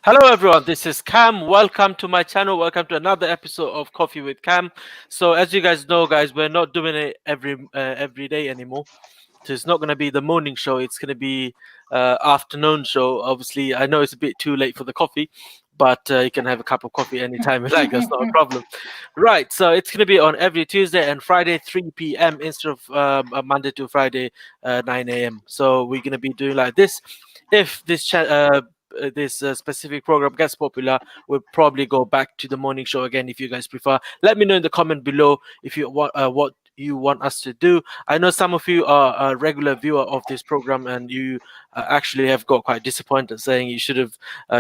Hello, everyone. This is Cam. Welcome to my channel. Welcome to another episode of Coffee with Cam. So, as you guys know, guys, we're not doing it every day anymore. So it's not going to be the morning show. It's going to be afternoon show. Obviously, I know it's a bit too late for the coffee, but you can have a cup of coffee anytime you like. That's not a problem. Right. So it's going to be on every Tuesday and Friday, 3 p.m. instead of Monday to Friday, 9 a.m. So we're going to be doing like this. If this specific program gets popular, we'll probably go back to the morning show again if you guys prefer. Let me know in the comment below if you want what you want us to do. I know some of you are a regular viewer of this program, and you actually have got quite disappointed, saying you should have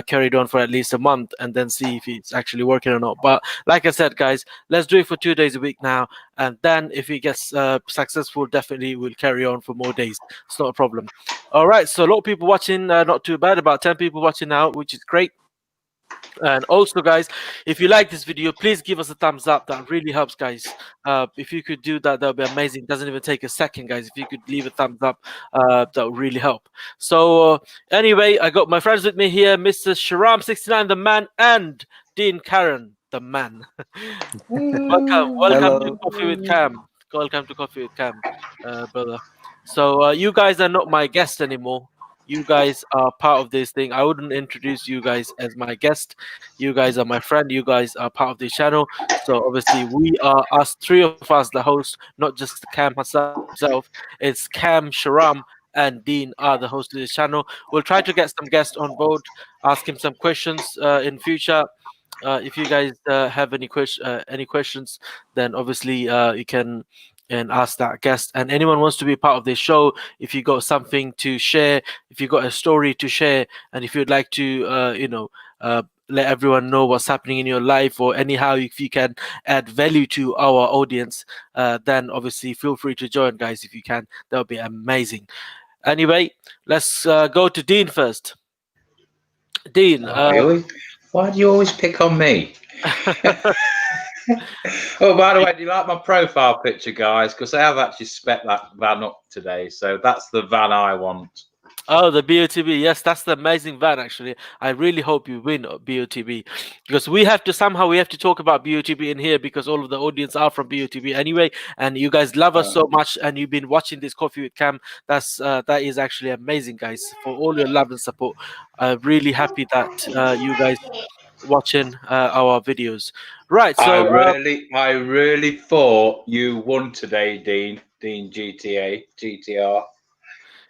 carried on for at least a month and then see if it's actually working or not. But like I said, guys, let's do it for 2 days a week now, and then if it gets successful, definitely we'll carry on for more days. It's not a problem. All right, so a lot of people watching, not too bad, about 10 people watching now, which is great. And also, guys, if you like this video, please give us a thumbs up. That really helps, guys. If you could do that, that would be amazing. Doesn't even take a second, guys. If you could leave a thumbs up, that would really help. So anyway, I got my friends with me here, Mr. Sharam69, the man, and Dean Karen, the man. Welcome to Hello. Coffee with Cam. Welcome to Coffee with Cam, brother. So you guys are not my guest anymore. You guys are part of this thing. I wouldn't introduce you guys as my guest. You guys are my friend. You guys are part of this channel. So obviously we are us, three of us, the host, not just Cam Hasan himself. It's Cam, Sharam, and Dean are the hosts of this channel. We'll try to get some guests on board, ask him some questions in future. If you guys have any questions, then obviously you can and ask that guest. And anyone wants to be part of this show, if you got something to share, if you got a story to share, and if you'd like to, let everyone know what's happening in your life, or anyhow, if you can add value to our audience, then obviously feel free to join, guys. If you can, that would be amazing. Anyway, let's go to Dean first. Dean. Why do you always pick on me? Oh, by the way, do you like my profile picture, guys? Because I have actually spec that van up today, so that's the van I want. Oh, the BOTB. Yes, that's the amazing van, actually. I really hope you win BOTB, because we have to talk about BOTB in here, because all of the audience are from BOTB anyway, and you guys love us so much, and you've been watching this Coffee with Cam. That is actually amazing, guys, for all your love and support. I'm really happy that you guys watching our videos. Right, so I really thought you won today, Dean GTR.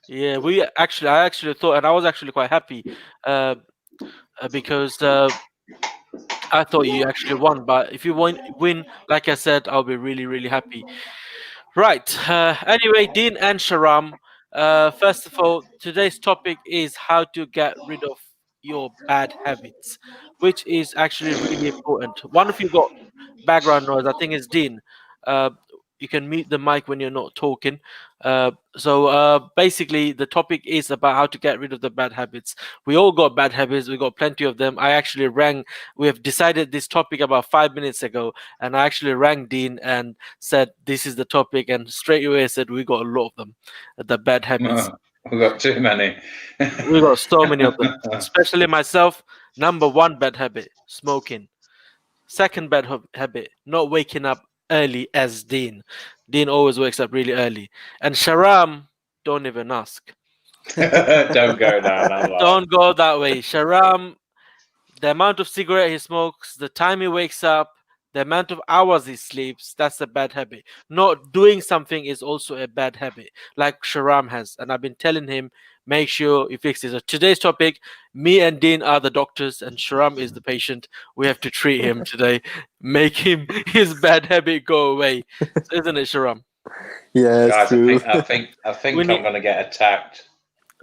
yeah, I actually thought, and I was actually quite happy, because I thought you actually won. But if you win, like I said, I'll be really, really happy. Right. Anyway, Dean and Sharam. First of all, today's topic is how to get rid of your bad habits, which is actually really important. One of you got background noise. I think it's Dean. Uh, you can mute the mic when you're not talking. Basically, the topic is about how to get rid of the bad habits. We all got bad habits. We got plenty of them. We have decided this topic about 5 minutes ago, and I actually rang Dean and said this is the topic, and straight away said we got a lot of them, the bad habits. We've got too many. We got so many of them, especially myself. Number one bad habit: smoking. Second bad habit: not waking up early as Dean. Dean always wakes up really early. And Sharam, don't even ask. Don't go down that line. Don't go that way. Sharam, the amount of cigarette he smokes, the time he wakes up, the amount of hours he sleeps, that's a bad habit. Not doing something is also a bad habit, like Sharam has. And I've been telling him, make sure you fix it. So today's topic, me and Dean are the doctors and Sharam is the patient. We have to treat him today, make his bad habit go away. Isn't it, Sharam? Yes, Guys, true. I think I'm going to get attacked.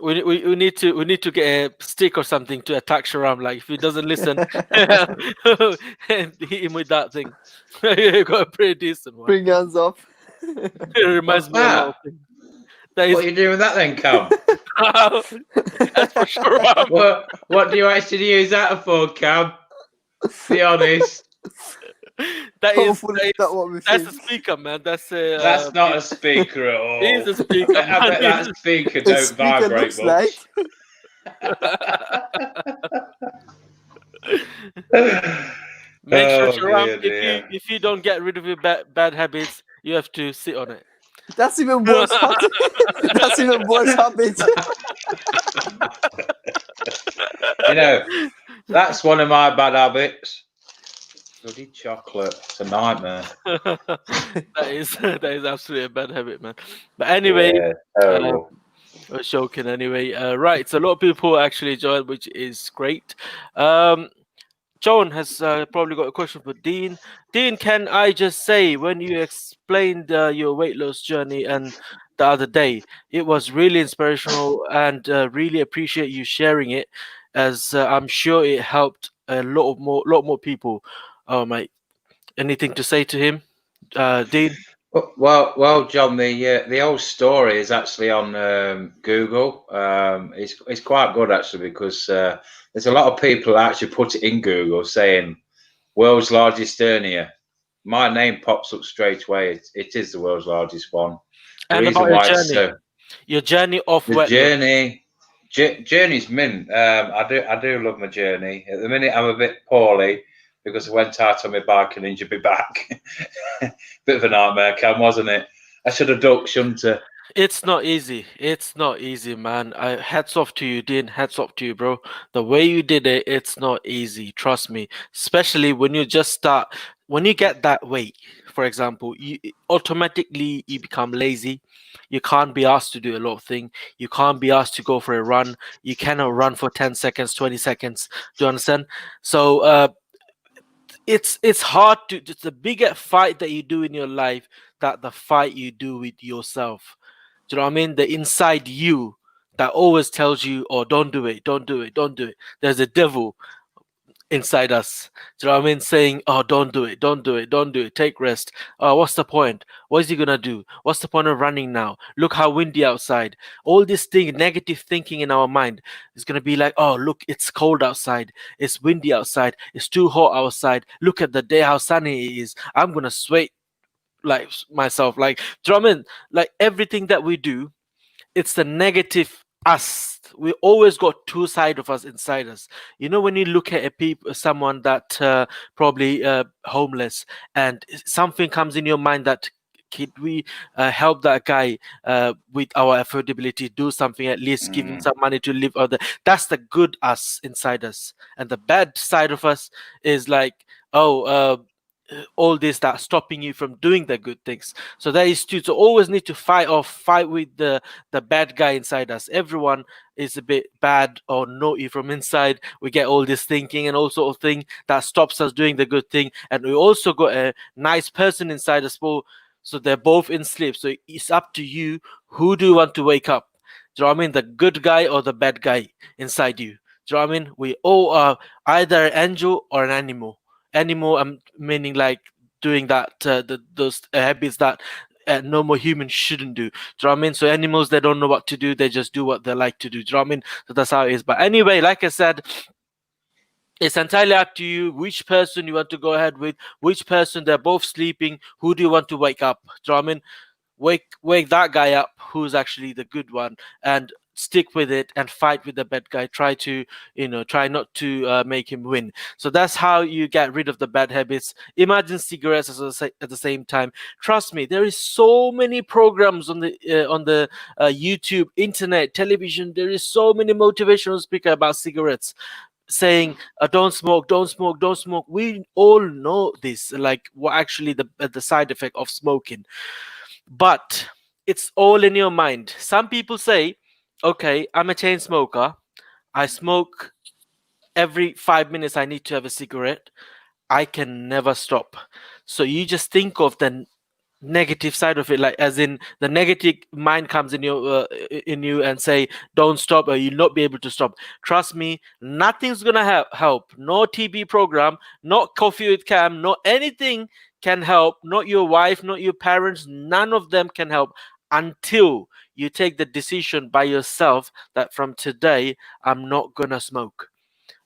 We need to get a stick or something to attack Sharam. Like if he doesn't listen, and hit him with that thing. You got a pretty decent one. Bring hands up. It reminds me of a lot of things. That What is are you doing with that then, Cam? that's for Sharam. what do you actually use that for, Cam? Be honest. Hopefully it's not what we That's think. a speaker, man. That's not a speaker at all. He's a speaker. I bet that speaker The don't speaker vibrate looks much. like. Make sure, Oh Sharam, dear, dear. if you don't get rid of your bad habits, you have to sit on it. That's even worse. That's even worse habit. You know, that's one of my bad habits. Bloody chocolate. It's a nightmare. That is absolutely a bad habit, man. But anyway, Yeah, uh, terrible. we're joking anyway. Right, so a lot of people actually joined, which is great. Um, John has probably got a question for Dean. Dean, can I just say, when you explained your weight loss journey and the other day, it was really inspirational and really appreciate you sharing it, as I'm sure it helped a lot more people. Oh, mate, anything to say to him, Dean? Well, John. The old story is actually on Google. It's quite good actually because there's a lot of people that actually put it in Google saying world's largest hernia. My name pops up straight away. It is the world's largest one. The And reason about why it's so your journey of the weight loss. journey's mint. I do love my journey. At the minute, I'm a bit poorly because I went out on my bike and injured my back. Bit of a nightmare, Cam, wasn't it? I should have ducked, shouldn't I? It's not easy. It's not easy, man. Hats off to you, Dean. Hats off to you, bro. The way you did it, it's not easy. Trust me. Especially when you just start, when you get that weight, for example, you automatically you become lazy. You can't be asked to do a lot of things. You can't be asked to go for a run. You cannot run for 10 seconds, 20 seconds. Do you understand? So it's hard to, it's the bigger fight that you do in your life that the fight you do with yourself. Do you know what I mean? The inside you that always tells you, oh, don't do it, don't do it, don't do it. There's a devil inside us. Do you know what I mean? Saying, oh, don't do it, don't do it, don't do it, take rest. What's the point? What is he gonna do? What's the point of running now? Look how windy outside. All this thing, negative thinking in our mind is gonna be like, oh, look, it's cold outside, it's windy outside, it's too hot outside. Look at the day, how sunny it is. I'm gonna sweat like myself. Like, do you know what I mean? Like everything that we do, it's the negative us. We always got two side of us inside us. You know, when you look at a people, someone that probably homeless, and something comes in your mind that could we help that guy with our affordability, do something, at least give him Mm. some money to live other. That's the good us inside us, and the bad side of us is like, oh, all this that's stopping you from doing the good things. So that is to always need to fight with the bad guy inside us. Everyone is a bit bad or naughty from inside. We get all this thinking and all sort of thing that stops us doing the good thing, and we also got a nice person inside us. So they're both in sleep, so it's up to you. Who do you want to wake up? Do you know what I mean? The good guy or the bad guy inside you? Do you know what I mean? We all are either an angel or an animal. Animal, meaning like doing that those habits that normal humans shouldn't do. Do you know what I mean? So animals, they don't know what to do, they just do what they like to do. Do you know what I mean? So that's how it is. But anyway, like I said, it's entirely up to you which person you want to go ahead with, which person, they're both sleeping, who do you want to wake up? Do you know what I mean? Wake that guy up who's actually the good one, and stick with it and fight with the bad guy. Try to, try not to make him win. So that's how you get rid of the bad habits. Imagine cigarettes at the same time. Trust me, there is so many programs on the YouTube, internet, television. There is so many motivational speaker about cigarettes saying don't smoke, don't smoke, don't smoke. We all know this, like what actually the side effect of smoking. But it's all in your mind. Some people say, okay, I'm a chain smoker. I smoke every 5 minutes, I need to have a cigarette. I can never stop. So you just think of the negative side of it, like as in the negative mind comes in you and say don't stop, or you'll not be able to stop. Trust me, nothing's gonna help. No TV program, not Coffee with Cam, not anything can help. Not your wife, not your parents, none of them can help until you take the decision by yourself that from today I'm not gonna smoke.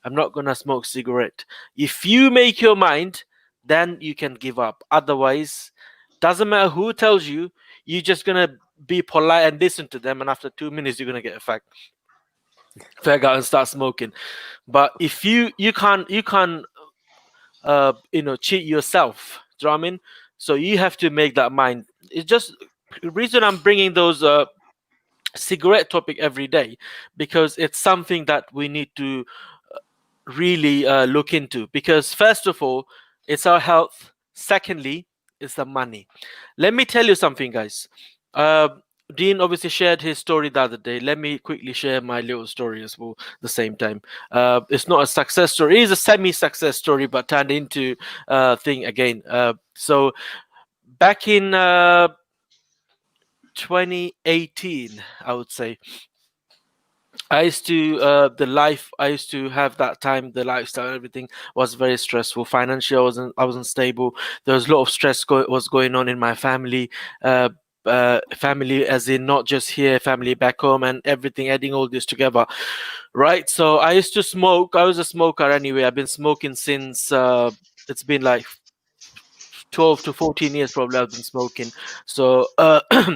I'm not gonna smoke cigarette. If you make your mind, then you can give up. Otherwise, doesn't matter who tells you, you're just gonna be polite and listen to them, and after 2 minutes, you're gonna get a fair out and start smoking. But if you can't cheat yourself. Do you know what I mean? So you have to make that mind. It's just the reason I'm bringing those cigarette topic every day, because it's something that we need to really look into, because first of all, it's our health. Secondly, it's the money. Let me tell you something, guys. uh, Dean obviously shared his story the other day. Let me quickly share my little story as well the same time. It's not a success story, it is a semi-success story, but turned into thing again. So back in 2018, I would say, I used to the life I used to have that time, the lifestyle, everything was very stressful. Financially, I wasn't stable. There was a lot of stress was going on in my family. Uh, Family, as in not just here, family back home, and everything. Adding all this together, right? So I used to smoke. I was a smoker anyway. I've been smoking since it's been like 12 to 14 years probably I've been smoking. So I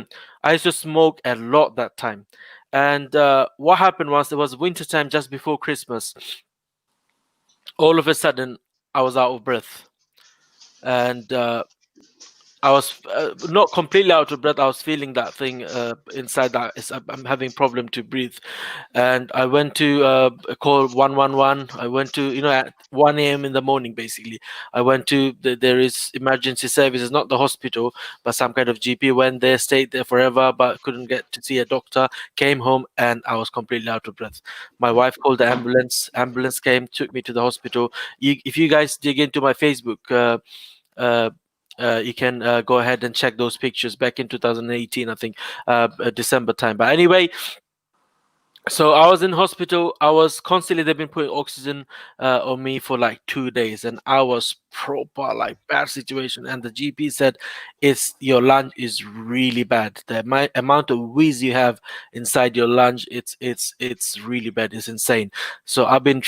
used to smoke a lot that time. And what happened was, it was winter time just before Christmas. All of a sudden, I was out of breath. And I was not completely out of breath. I was feeling that thing inside, that I'm having problem to breathe. And I went to call 111. I went to, at 1 a.m. in the morning, basically. I went to, there is emergency services, not the hospital, but some kind of GP. Went there, stayed there forever, but couldn't get to see a doctor. Came home and I was completely out of breath. My wife called the ambulance. Ambulance came, took me to the hospital. If you guys dig into my Facebook, uh, you can go ahead and check those pictures back in 2018, I think, December time. But anyway, so I was in hospital. I was constantly, they've been putting oxygen on me for like 2 days, and I was proper like bad situation. And the GP said, "It's your lungs is really bad. The amount of wheeze you have inside your lungs, it's really bad. It's insane." So I've been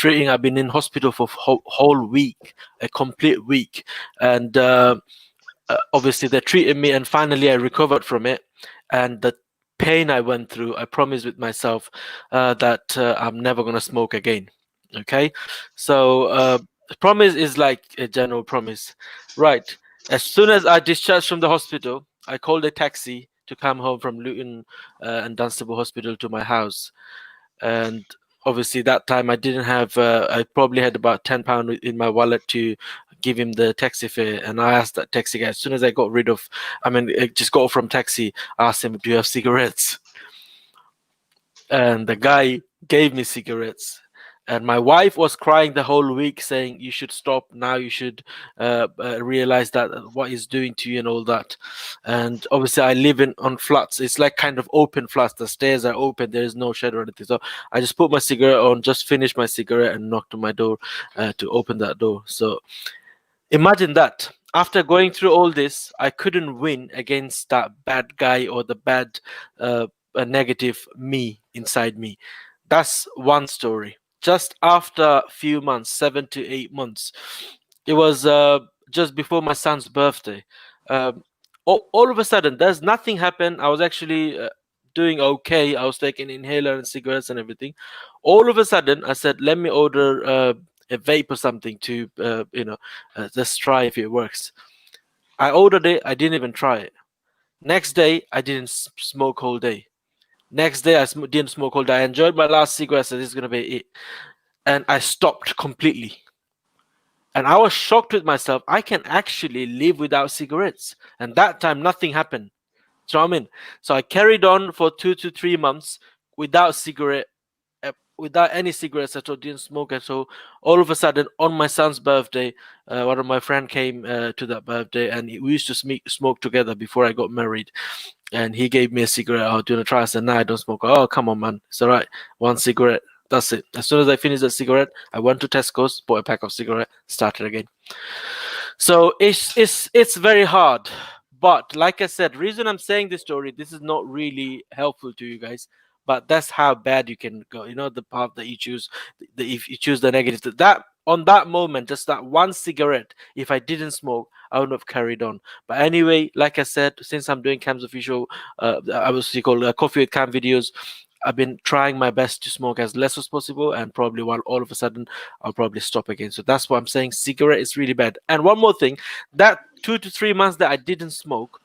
in hospital for whole week, a complete week, and obviously they treated me, and finally I recovered from it. And the pain I went through, I promised with myself that I'm never going to smoke again. Okay, so promise is like a general promise, right? As soon as I discharged from the hospital, I called a taxi to come home from Luton and Dunstable Hospital to my house. And obviously that time I didn't have I probably had about £10 in my wallet to give him the taxi fare. And I asked that taxi guy, as soon as I got rid of, I just got off from taxi, I asked him, "Do you have cigarettes?" And the guy gave me cigarettes. And my wife was crying the whole week, saying, "You should stop now. You should realize that what he's doing to you and all that." And obviously, I live in on flats. It's like kind of open flats. The stairs are open. There is no shed or anything. So I just put my cigarette on, just finished my cigarette, and knocked on my door to open that door. So imagine that. After going through all this, I couldn't win against that bad guy, or the bad, negative me inside me. That's one story. Just after a few months, 7 to 8 months, it was just before my son's birthday. Um, all of a sudden, there's nothing happened. I was actually doing okay. I was taking inhaler and cigarettes and everything. All of a sudden, I said, "Let me order a vape or something to, just try if it works." I ordered it. I didn't even try it. Next day, I didn't smoke whole day. Next day, I didn't smoke all day. I enjoyed my last cigarette. I said, "This is gonna be it," and I stopped completely. And I was shocked with myself. I can actually live without cigarettes. And that time, nothing happened. So I mean, so I carried on for 2 to 3 months without cigarette, without any cigarettes at all. Didn't smoke at all. All of a sudden, on my son's birthday, one of my friend came to that birthday, and we used to smoke together before I got married. And he gave me a cigarette. "Oh, do you want to try?" I said, "No, I don't smoke." "Oh, come on, man. It's all right. One cigarette. That's it." As soon as I finished the cigarette, I went to Tesco's, bought a pack of cigarette, started again. So it's very hard. But like I said, reason I'm saying this story, this is not really helpful to you guys. But that's how bad you can go. The path that you choose. If you choose the negative, that on that moment, just that one cigarette, if I didn't smoke, I would have carried on. But anyway, like I said, since I'm doing Cam's official, I was called Coffee with Cam videos, I've been trying my best to smoke as less as possible, and probably while all of a sudden I'll probably stop again. So that's what I'm saying. Cigarette is really bad. And one more thing, that 2 to 3 months that I didn't smoke,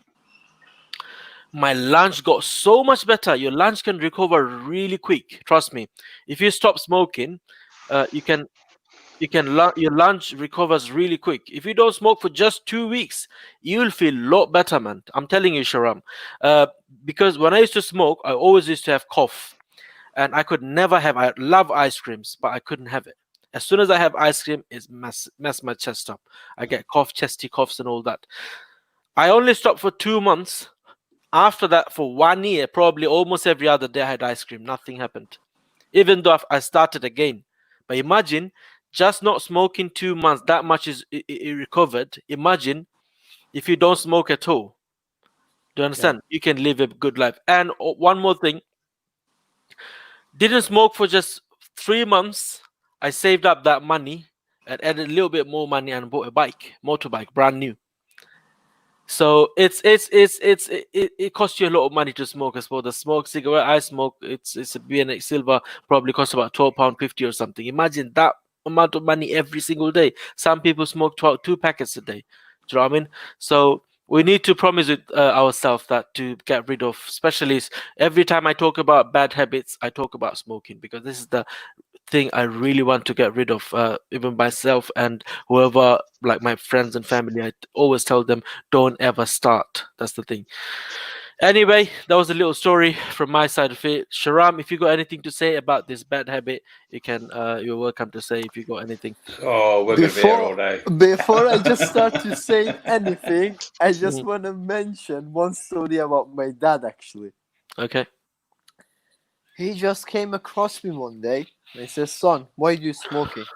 my lunch got so much better. Your lunch can recover really quick. Trust me. If you stop smoking, you can your lunch recovers really quick. If you don't smoke for just 2 weeks, you'll feel a lot better, man. I'm telling you, Sharam. Because when I used to smoke, I always used to have cough, and I could never have. I love ice creams, but I couldn't have it. As soon as I have ice cream, it's mess my chest up. I get cough, chesty coughs, and all that. I only stopped for 2 months. After that, for 1 year, probably almost every other day, I had ice cream. Nothing happened, even though I started again. But imagine just not smoking 2 months, that much is it recovered. Imagine if you don't smoke at all. Do you understand? You can live a good life. And one more thing, didn't smoke for just 3 months. I saved up that money and added a little bit more money and bought a motorbike, brand new. So it costs you a lot of money to smoke as well. The smoke cigarette I smoke, it's a BNX Silver, probably costs about £12.50 or something. Imagine that amount of money every single day. Some people smoke 2 packets a day. Do you know what I mean? So we need to promise with ourselves that to get rid of, especially every time I talk about bad habits, I talk about smoking, because this is the thing I really want to get rid of, even myself and whoever, like my friends and family. I always tell them, don't ever start. That's the thing. Anyway, that was a little story from my side of it. Sharam, if you got anything to say about this bad habit, you're welcome to say if you got anything. Oh, we're going to be here all day. Before I just start to say anything, I just Mm. want to mention one story about my dad, actually. Okay. He just came across me one day and he says, "Son, why are you smoking?"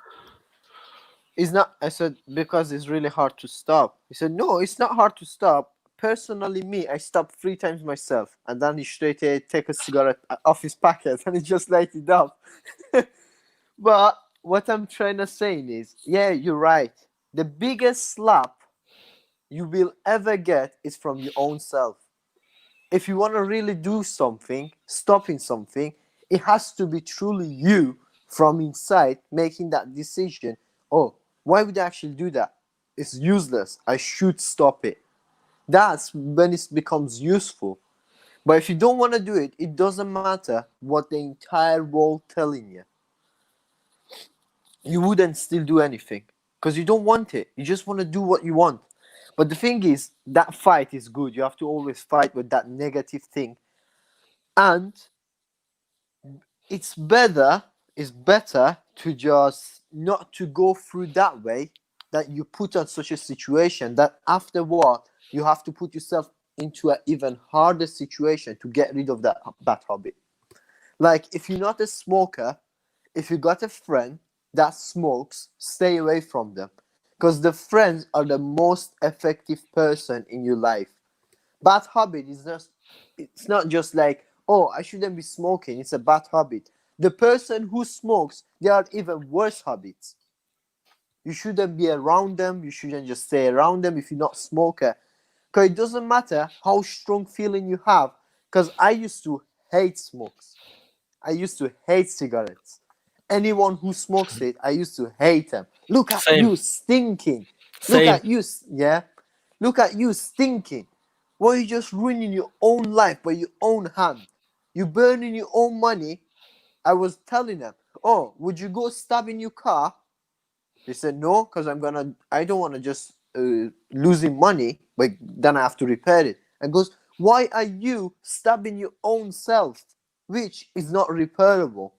It's not. I said, "Because it's really hard to stop." He said, "No, it's not hard to stop. Personally, me, I stopped 3 times myself." And then he straight take a cigarette off his packet and he just light it up. But what I'm trying to say is, yeah, you're right. The biggest slap you will ever get is from your own self. If you want to really do something, stopping something, it has to be truly you from inside making that decision. Oh, why would I actually do that? It's useless. I should stop it. That's when it becomes useful. But if you don't want to do it, it doesn't matter what the entire world telling you. You wouldn't still do anything because you don't want it. You just want to do what you want. But the thing is, that fight is good. You have to always fight with that negative thing. And it's better to just not to go through that way, that you put on such a situation that afterward you have to put yourself into an even harder situation to get rid of that bad habit. Like, if you're not a smoker, if you got a friend that smokes, stay away from them, because the friends are the most effective person in your life. Bad habit is just, it's not just like, oh, I shouldn't be smoking, it's a bad habit. The person who smokes, they are even worse habits. You shouldn't be around them. You shouldn't just stay around them if you're not a smoker, because it doesn't matter how strong feeling you have. Because I used to hate smokes. I used to hate cigarettes. Anyone who smokes it, I used to hate them. Look at Same. you stinking. Same. Look at you, yeah. Look at you stinking. Why are you just ruining your own life by your own hand? You're burning your own money. I was telling them, oh, would you go stab in your car? They said no, because I don't want to just losing money, but then I have to repair it. And goes, why are you stabbing your own self, which is not repairable?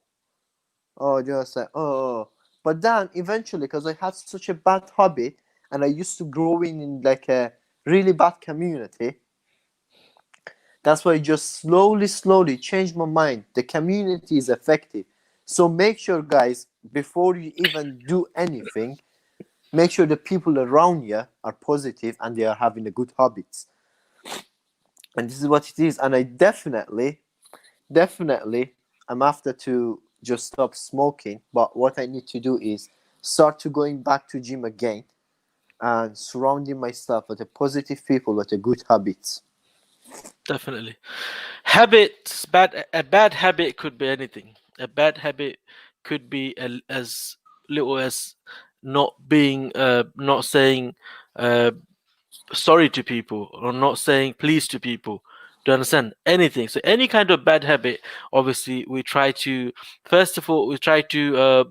Oh, just like, oh. But then eventually, because I had such a bad habit and I used to grow in like a really bad community, that's why I just slowly changed my mind. The community is effective. So make sure, guys, before you even do anything, make sure the people around you are positive and they are having the good habits. And this is what it is. And I definitely, I'm after to just stop smoking. But what I need to do is start to going back to gym again and surrounding myself with the positive people with the good habits. Definitely. Habits, a bad habit could be anything. A bad habit could be as little as not saying uh, sorry to people, or not saying please to people. Do you understand? Anything. So any kind of bad habit, obviously, we try to first of all we try to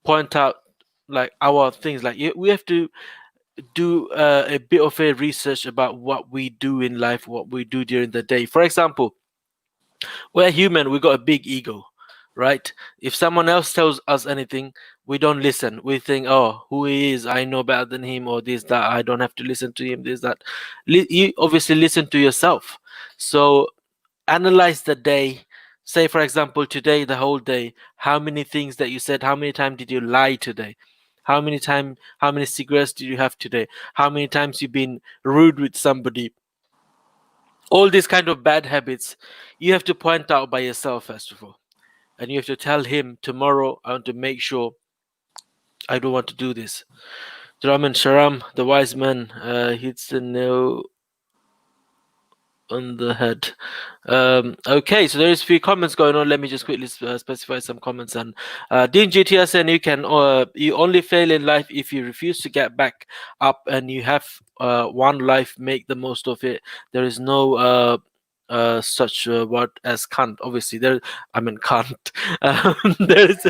point out like our things. Like we have to do a bit of a research about what we do in life, what we do during the day. For example, we're human, we got a big ego, right? If someone else tells us anything, we don't listen. We think, oh, who he is, I know better than him, or this, that, I don't have to listen to him, this, that. You obviously listen to yourself. So analyze the day. Say, for example, today, the whole day, how many things that you said, how many times did you lie today? How many cigarettes did you have today? How many times you've been rude with somebody? All these kind of bad habits you have to point out by yourself first of all, and you have to tell him, tomorrow I want to make sure I don't want to do this. Draman Sharam, the wise man, hits the nail on the head. Okay, so there's a few comments going on. Let me just quickly specify some comments. And Dean GTS saying you only fail in life if you refuse to get back up, and you have one life, make the most of it. There is no such word as can't. Obviously, I mean can't. There is.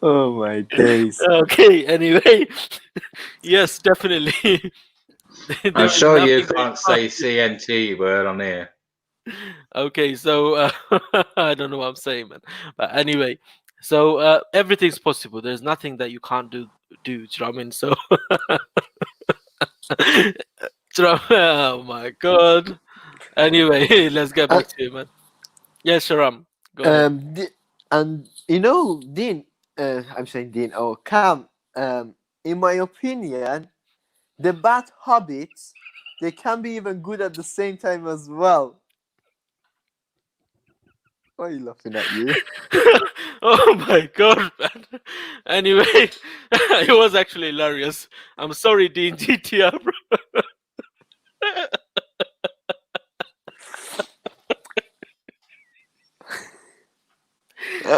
Oh my days. Okay. Anyway, yes, definitely. I'm There is sure you nothing that you can't can't. say CNT word on here. Okay, so I don't know what I'm saying, man. But anyway, so everything's possible. There's nothing that you can't do. Do you know what I mean? So, oh my god. Anyway, let's get And, back to it, man. Yes, Sharam, go ahead. and you know, Dean, I'm saying Dean, oh, Cam, in my opinion, the bad habits, they can be even good at the same time as well. Why are you laughing at you? Oh my god, man. Anyway, it was actually hilarious. I'm sorry, Dean GTR, bro.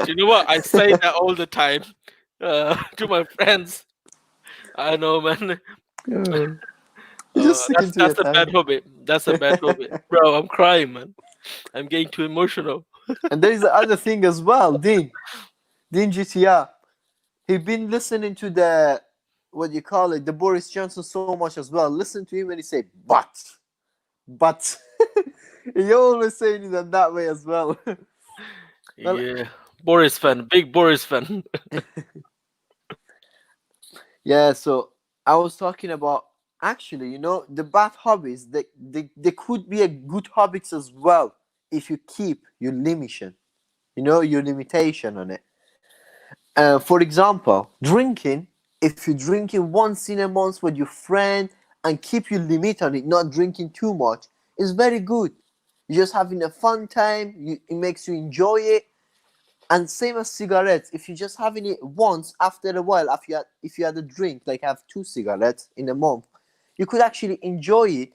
Do you know what? I say that all the time to my friends. I know, man. You're just sticking to your That's a bad time. habit. That's a bad habit, bro. I'm crying, man. I'm getting too emotional. And there is the other thing as well, Dean GTR. He been listening to the, what do you call it, the Boris Johnson so much as well. Listen to him and he say, but. He always saying it in that way as well. Well, Yeah, Boris fan, big Boris fan. yeah, so I was talking about, actually, you know, the bad hobbies, they could be a good habits as well if you keep your limitation, you know, your limitation on it. For example, drinking, if you're drinking once in a month with your friend and keep your limit on it, not drinking too much, is very good. You're just having a fun time, it makes you enjoy it. And same as cigarettes, if you're just having it once, after a while, if you had a drink, like have 2 cigarettes in a month, you could actually enjoy it.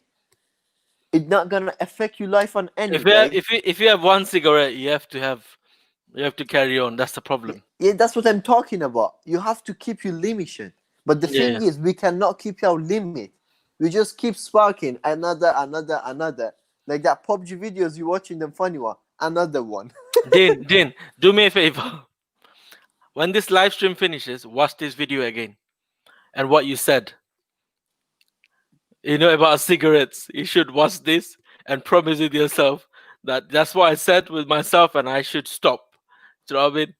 It's not gonna affect your life on any day. If you have one cigarette, you have to carry on. That's the problem. Yeah, that's what I'm talking about. You have to keep your limitation. But the Yeah, thing is, we cannot keep our limit. We just keep sparking another. Like that PUBG videos you watching, them funny one. Another one. Din, do me a favor. When this live stream finishes, watch this video again and what you said. You know about cigarettes. You should watch this and promise it yourself that that's what I said with myself, and I should stop. Do you know what I mean?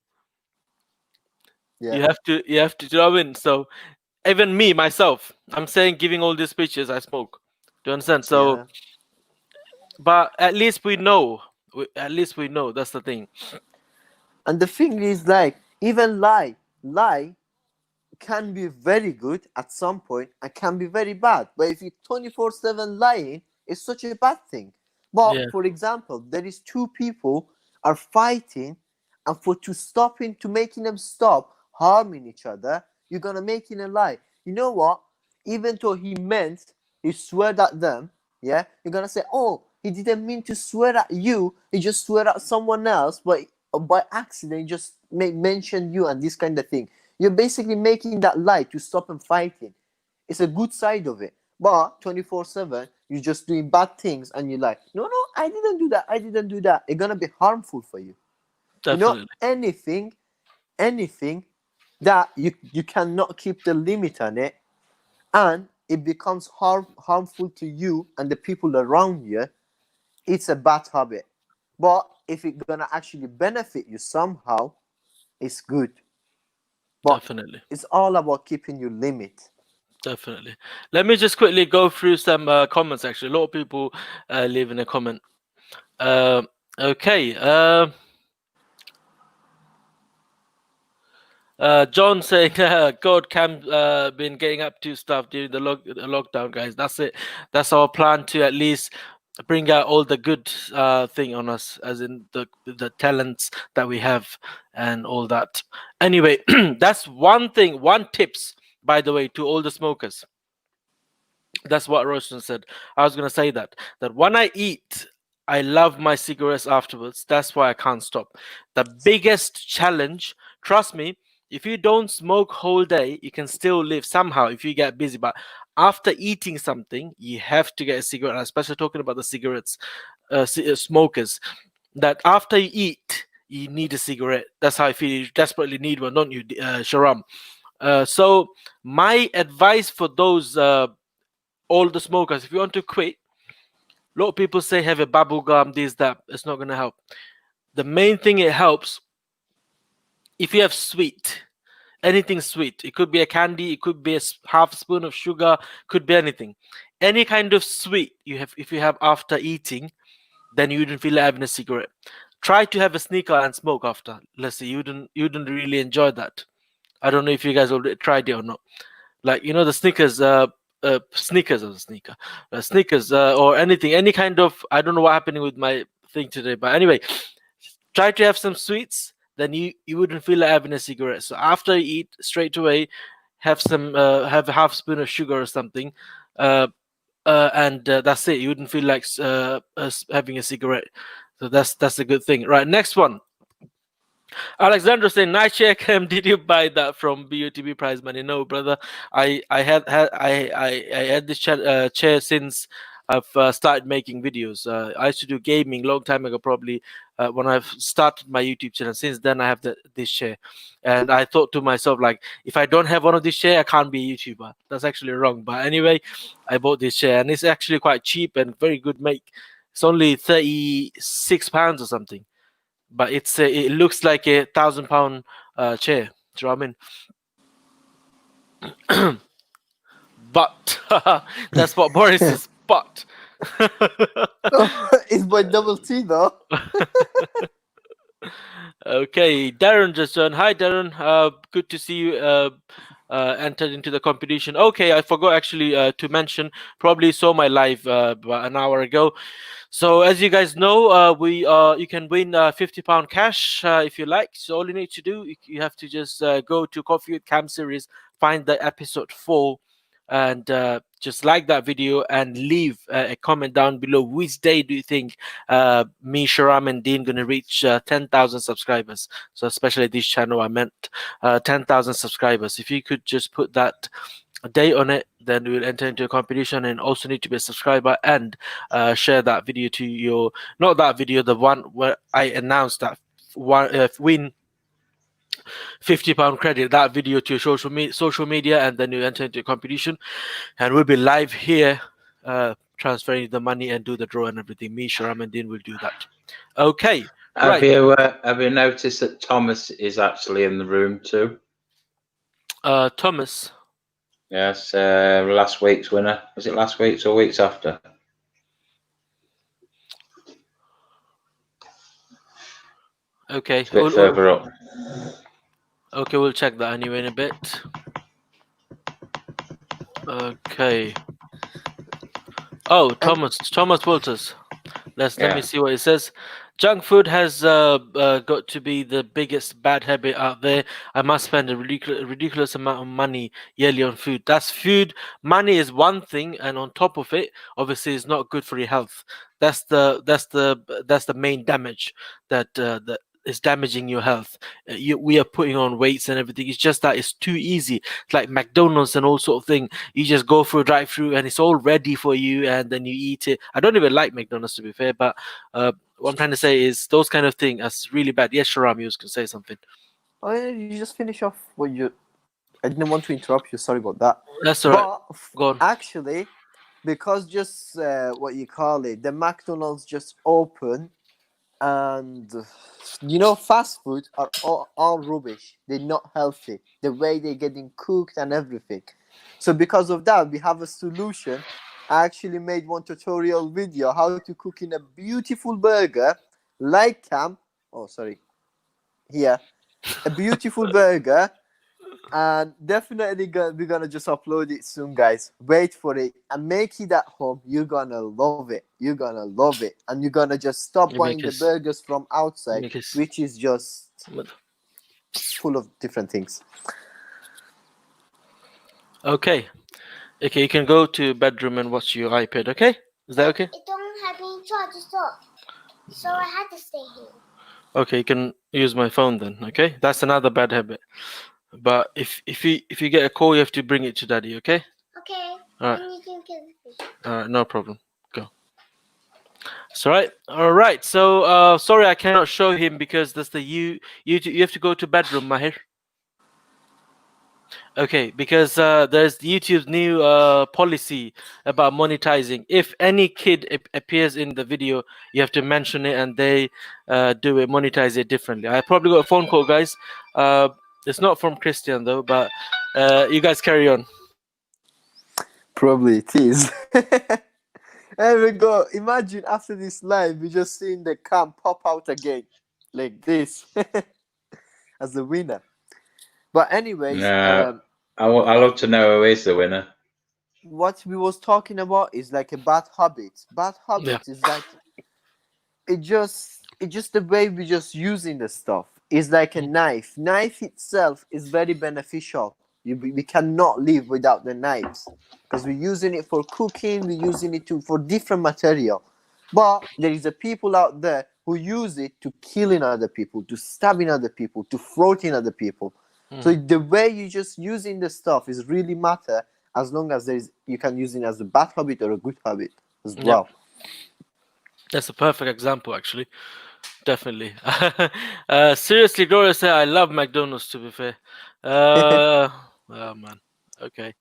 Yeah, You have to. Do you know what I mean? So even me myself, I'm saying giving all these speeches I spoke. Do you understand? So, yeah. but at least we know. At least we know. That's the thing. And the thing is, like, even lie can be very good at some point and can be very bad. But if you're 24/7 lying, it's such a bad thing. But Yeah. for example, there is two people are fighting, and for to making them stop harming each other, you're gonna make it a lie. You know what? Even though he meant you swear at them, yeah, you're gonna say, oh, he didn't mean to swear at you, he just swear at someone else, but by accident he just mention you and this kind of thing. You're basically making that lie to stop them fighting. It's a good side of it. But 24/7, you're just doing bad things and you're like, no, no, I didn't do that. I didn't do that. It's gonna be harmful for you. You know, Definitely. anything that you cannot keep the limit on it, and it becomes harmful to you and the people around you, it's a bad habit. But if it's gonna actually benefit you somehow, it's good. But Definitely. it's all about keeping your limit. Definitely. Let me just quickly go through some comments. Actually, a lot of people leave in a comment. Uh, okay. John saying, "God, Cam been getting up to stuff during the lockdown, guys. That's it. That's our plan to at least bring out all the good thing on us, as in the talents that we have and all that. Anyway, that's one thing. One tips, by the way, to all the smokers. That's what Roshan said. I was gonna say that when I eat, I love my cigarettes afterwards. That's why I can't stop. The biggest challenge, trust me, if you don't smoke whole day, you can still live somehow if you get busy. But after eating something, you have to get a cigarette. I'm especially talking about the cigarettes, smokers. That after you eat, you need a cigarette. That's how I feel. You desperately need one, don't you, Sharam? So my advice for those all the smokers, if you want to quit, a lot of people say have a bubble gum, this, that. It's not gonna help. The main thing it helps if you have sweet, anything sweet. It could be a candy, it could be a half spoon of sugar, could be anything. Any kind of sweet you have, if you have after eating, then you wouldn't feel like having a cigarette. Try to have a sneaker and smoke after. Let's say you didn't really enjoy that. I don't know if you guys already tried it or not. Like the sneakers or the sneakers or anything, any kind of, I don't know what happening with my thing today, but anyway, try to have some sweets, then you wouldn't feel like having a cigarette. So after you eat, straight away have some have a half spoon of sugar or something, uh, and that's it. You wouldn't feel like having a cigarette. So that's a good thing. Right, next one. Alexander saying, "Nice check. Did you buy that from BUTB prize money?" No, brother. I had this chair since I've started making videos. I used to do gaming long time ago, probably when I've started my YouTube channel. Since then, I have this chair, and I thought to myself, like, if I don't have one of this chair, I can't be a YouTuber. That's actually wrong. But anyway, I bought this chair, and it's actually quite cheap and very good make. It's only £36 or something, but it looks like a £1,000 chair. Do you know what I mean? But that's what Boris is. But It's by double T though. okay, Darren just joined. Hi, Darren. Good to see you. Entered into the competition. Okay, I forgot actually to mention. Probably saw my live about an hour ago. So as you guys know, you can win £50 cash if you like. So all you need to do, you have to just go to Coffee with Cam series, find the episode 4, and just like that video and leave a comment down below. Which day do you think me, Sharam, and Dean gonna reach 10,000 subscribers? So especially this channel, I meant 10,000 subscribers. If you could just put that a date on it, then we will enter into a competition, and also need to be a subscriber and share that video to your, not that video, the one where I announced that win £50 credit, that video to your social media, and then you enter into a competition, and we'll be live here transferring the money and do the draw and everything. Me, Sharam, and Dean will do that. Okay, Have right. you noticed that Thomas is actually in the room too? Thomas. Yes, last week's winner. Was it last week's or weeks after? Okay. It's a bit further up. Okay, we'll check that anyway in a bit. Okay. Oh, Thomas Walters. Let me see what it says. Junk food has got to be the biggest bad habit out there. I must spend a ridiculous amount of money yearly on food. That's food. Money is one thing, and on top of it, obviously, it's not good for your health. That's the main damage that is damaging your health. We are putting on weights and everything. It's just that it's too easy. It's like McDonald's and all sort of thing. You just go through a drive-through and it's all ready for you, and then you eat it. I don't even like McDonald's, to be fair, but. What I'm trying to say is those kind of thing is really bad. Yes, Sharam, you was gonna say something. Oh yeah, you just finish off what you. I didn't want to interrupt you. Sorry about that. That's all right. Go on. Actually, because just what you call it, the McDonald's just open, and fast food are all rubbish. They're not healthy. The way they're getting cooked and everything. So because of that, we have a solution. I actually made one tutorial video how to cook in a beautiful burger, like Cam. Oh, sorry. Here, a beautiful burger, and definitely we're gonna just upload it soon, guys. Wait for it and make it at home. You're gonna love it. You're gonna love it, and you're gonna just stop You buying make the us. burgers from outside, Make us. which is just full of different things. Okay. Okay, you can go to bedroom and watch your iPad. Okay, is that okay? It don't have any charge, so I had to stay here. Okay, you can use my phone then. Okay, that's another bad habit. But if you get a call, you have to bring it to daddy. Okay. Okay. All right. And you can get the fish. All right. No problem. Go. It's all right. All right. So sorry, I cannot show him because that's the you have to go to bedroom, Mahir. Okay, because there's YouTube's new policy about monetizing. If any kid appears in the video, you have to mention it, and they monetize it differently. I probably got a phone call, guys. It's not from Christian though, but you guys carry on. Probably it is. There we go. Imagine after this live, we just seeing the cam pop out again, like this, as the winner. But anyways, I love to know who is the winner. what we was talking about is like a bad habit. Bad habit is like it's just the way we just using the stuff. It's like a knife. Knife itself is very beneficial. We cannot live without the knives because we're using it for cooking. We're using it for different material. But there is a people out there who use it to killing other people, to stabbing other people, to throating other people. So the way you just using the stuff is really matter, as long as you can use it as a bad habit or a good habit as well. That's a perfect example, actually. Definitely. Seriously, Gloria said, I love McDonald's, to be fair. Oh, man. Okay.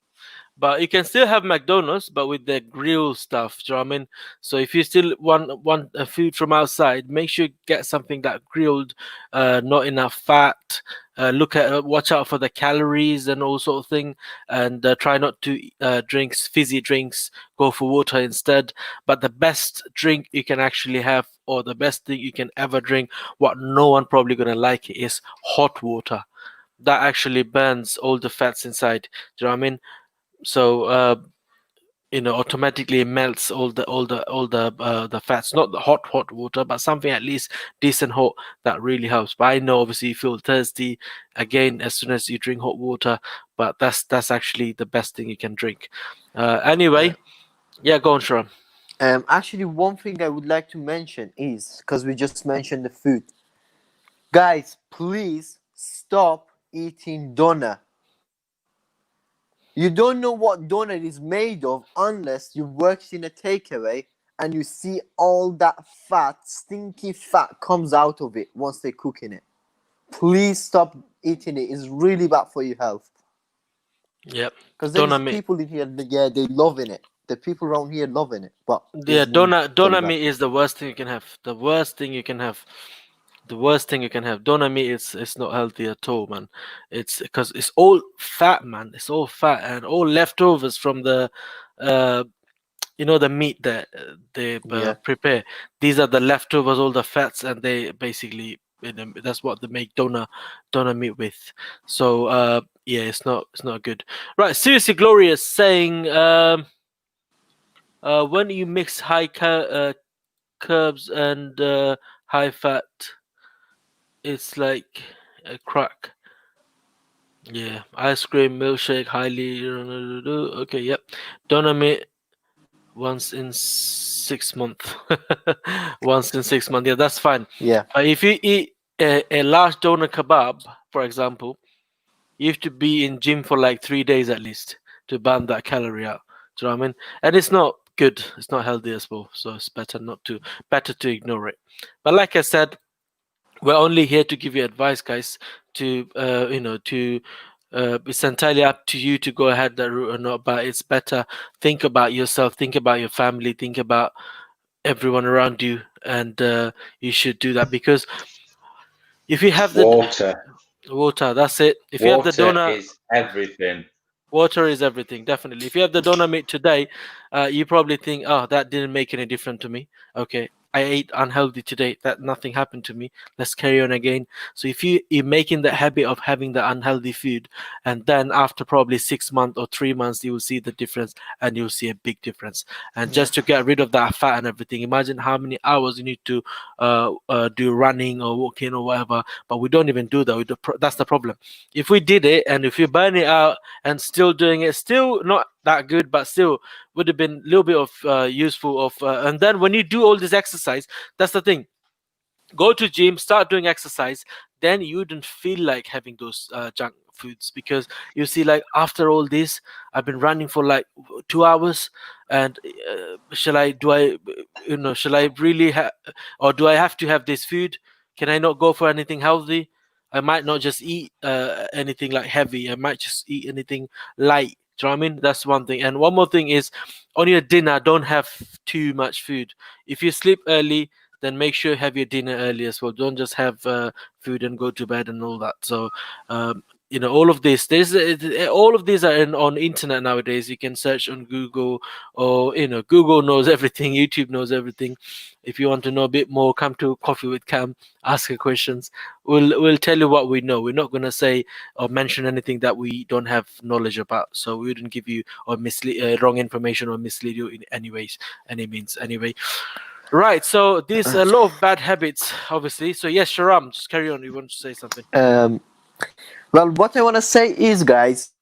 But you can still have McDonald's, but with the grill stuff. Do you know what I mean? So if you still want a food from outside, make sure you get something that grilled, not enough fat. Watch out for the calories and all sort of thing, and try not to drink fizzy drinks. Go for water instead. But the best drink you can actually have, or the best thing you can ever drink, what no one probably gonna like, is hot water. That actually burns all the fats inside. Do you know what I mean? So automatically melts all the fats. Not the hot water, but something at least decent hot that really helps. But I know obviously you feel thirsty again as soon as you drink hot water, but that's actually the best thing you can drink. Anyway, yeah, go on, Sharon. Actually, one thing I would like to mention is, because we just mentioned the food, guys, please stop eating doner. You don't know what donut is made of unless you worked in a takeaway and you see all that fat, stinky fat comes out of it once they're cooking it. Please stop eating it. It's really bad for your health. Yep. Because there's people in here, they loving it. The people around here loving it. But yeah, donut meat is the worst thing you can have. The worst thing you can have. The worst thing you can have. Donut meat it's not healthy at all, man. It's because it's all fat, man. It's all fat and all leftovers from the the meat that they prepare. These are the leftovers, all the fats, and they basically that's what they make donut meat with. So yeah, it's not good. Right, seriously, Glorious saying when you mix high carbs and high fat. It's like a crack. Yeah, ice cream, milkshake, highly. Okay, yep. Donut once in 6 months. Once in 6 months. Yeah, that's fine. Yeah. But if you eat a large doner kebab, for example, you have to be in gym for like 3 days at least to burn that calorie out. Do you know what I mean? And it's not good. It's not healthy as well. So it's better to ignore it. But like I said, we're only here to give you advice, guys. To it's entirely up to you to go ahead that route or not. But it's better think about yourself, think about your family, think about everyone around you, and you should do that because if you have the Water. water, that's it. If you have the Water donor, is everything. water is everything, definitely. If you have the donor meat today, you probably think, oh, that didn't make any difference to me. Okay, I ate unhealthy today. That nothing happened to me. Let's carry on again. So if you're making the habit of having the unhealthy food, and then after probably 6 months or 3 months, you will see the difference, and you'll see a big difference. And Yeah. just to get rid of that fat and everything, imagine how many hours you need to do running or walking or whatever. But we don't even do that. That's the problem. If we did it, and if you burn it out and still doing it, still not that good, but still would have been a little bit of useful of and then when you do all this exercise, that's the thing, go to gym, start doing exercise, then you wouldn't feel like having those junk foods because you see like after all this I've been running for like 2 hours and shall I do I shall I really or do I have to have this food? Can I not go for anything healthy? I might not just eat anything like heavy. I might just eat anything light. Do you know what I mean? That's one thing. And one more thing is on your dinner, don't have too much food. If you sleep early, then make sure you have your dinner early as well. Don't just have food and go to bed and all that. So, all of this, all of these are on internet nowadays. You can search on Google, or Google knows everything. YouTube knows everything. If you want to know a bit more, come to Coffee with Cam. Ask your questions. We'll tell you what we know. We're not gonna say or mention anything that we don't have knowledge about. So we wouldn't give you or mislead wrong information or mislead you in any ways, any means. Anyway. Right, so there's a lot of bad habits, obviously. So yes, Sharam, just carry on. You want to say something? Well, what I want to say is, guys,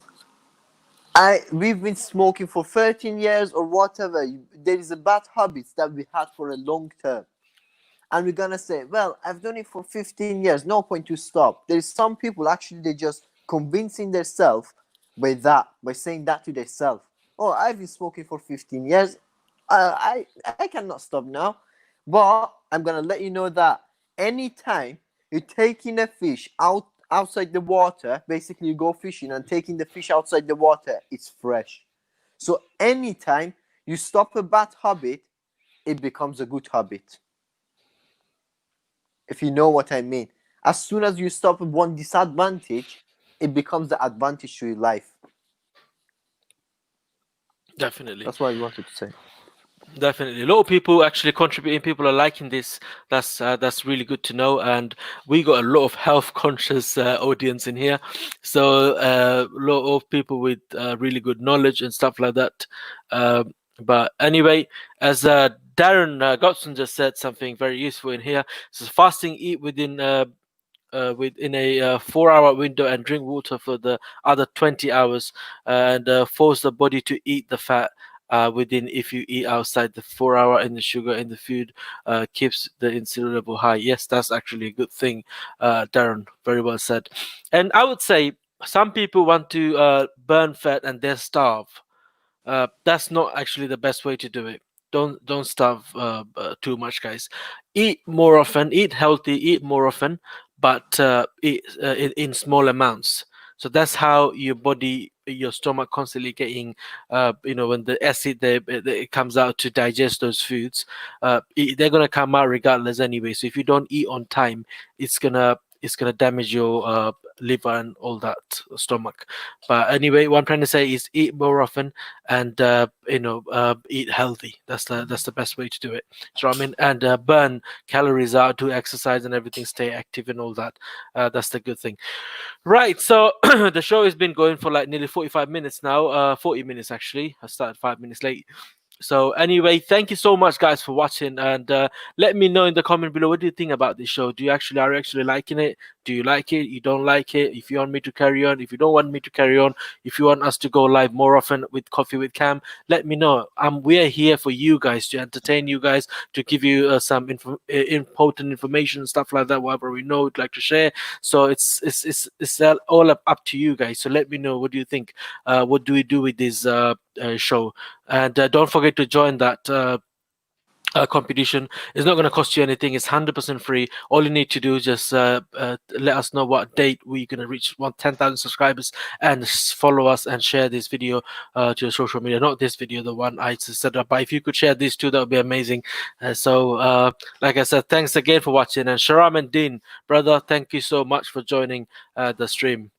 we've been smoking for 13 years or whatever. There is a bad habits that we had for a long term, and we're gonna say, well, I've done it for 15 years. No point to stop. There's some people actually they just convincing themselves by saying that to themselves. Oh, I've been smoking for 15 years. I cannot stop now. But I'm gonna let you know that anytime you're taking a fish outside the water, basically you go fishing and taking the fish outside the water, it's fresh. So anytime you stop a bad habit, it becomes a good habit. If you know what I mean. As soon as you stop one disadvantage, it becomes the advantage to your life. Definitely. That's what I wanted to say. Definitely, a lot of people actually contributing. People are liking this. That's really good to know. And we got a lot of health conscious audience in here, so a lot of people with really good knowledge and stuff like that. But anyway, as Darren Godson just said something very useful in here. So fasting, eat within a 4-hour window and drink water for the other 20 hours and force the body to eat the fat within. If you eat outside the 4 hour and the sugar in the food keeps the insulin level high. Yes, that's actually a good thing, Darren. Very well said. And I would say some people want to burn fat and they starve. That's not actually the best way to do it. Don't starve too much, guys. Eat more often, eat healthy, eat more often, but eat in small amounts. So that's how your body, your stomach, constantly getting, when the acid it comes out to digest those foods, they're gonna come out regardless anyway. So if you don't eat on time, it's gonna damage your liver and all that, stomach. But anyway, what I'm trying to say is eat more often and eat healthy. That's the best way to do it. So I mean, and burn calories out, do exercise and everything, stay active and all that. That's the good thing. Right. So the show has been going for like nearly 45 minutes now. 40 minutes actually. I started 5 minutes late. So anyway, thank you so much, guys, for watching, and let me know in the comment below what do you think about this show. Are you actually liking it? Do you like it? You don't like it? If you want me to carry on, if you don't want me to carry on, if you want us to go live more often with Coffee with Cam, let me know. We are here for you guys, to entertain you guys, to give you some important information and stuff like that. Whatever we know, we'd like to share. So it's all up to you guys. So let me know, what do you think? What do we do with this show? And don't forget to join that competition. It's not going to cost you anything. It's 100% free. All you need to do is just let us know what date we're going to reach 10,000 subscribers, and follow us and share this video to your social media. Not this video, the one I just set up, but if you could share these two, that would be amazing. So like I said, thanks again for watching. And Sharam and Dean, brother, thank you so much for joining the stream.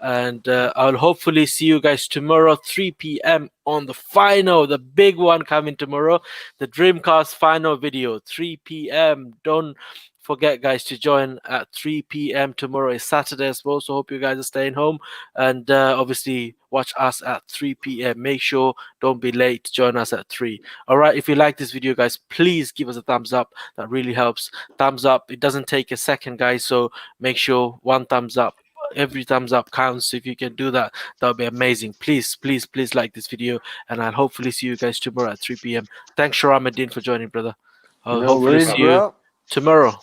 And I'll hopefully see you guys tomorrow 3 p.m. on the big one coming tomorrow, the Dreamcast final video, 3 p.m. Don't forget, guys, to join at 3 p.m. tomorrow. Is Saturday as well, so hope you guys are staying home, and obviously watch us at 3 p.m. Make sure, don't be late, join us at 3. All right, if you like this video, guys, please give us a thumbs up. That really helps. Thumbs up, it doesn't take a second, guys, so make sure one thumbs up. Every thumbs up counts. If you can do that, that would be amazing. Please like this video, and I'll hopefully see you guys tomorrow at 3 p.m. Thanks, Sharam and Dean, for joining, brother. I'll No hopefully worries, see you bro. tomorrow.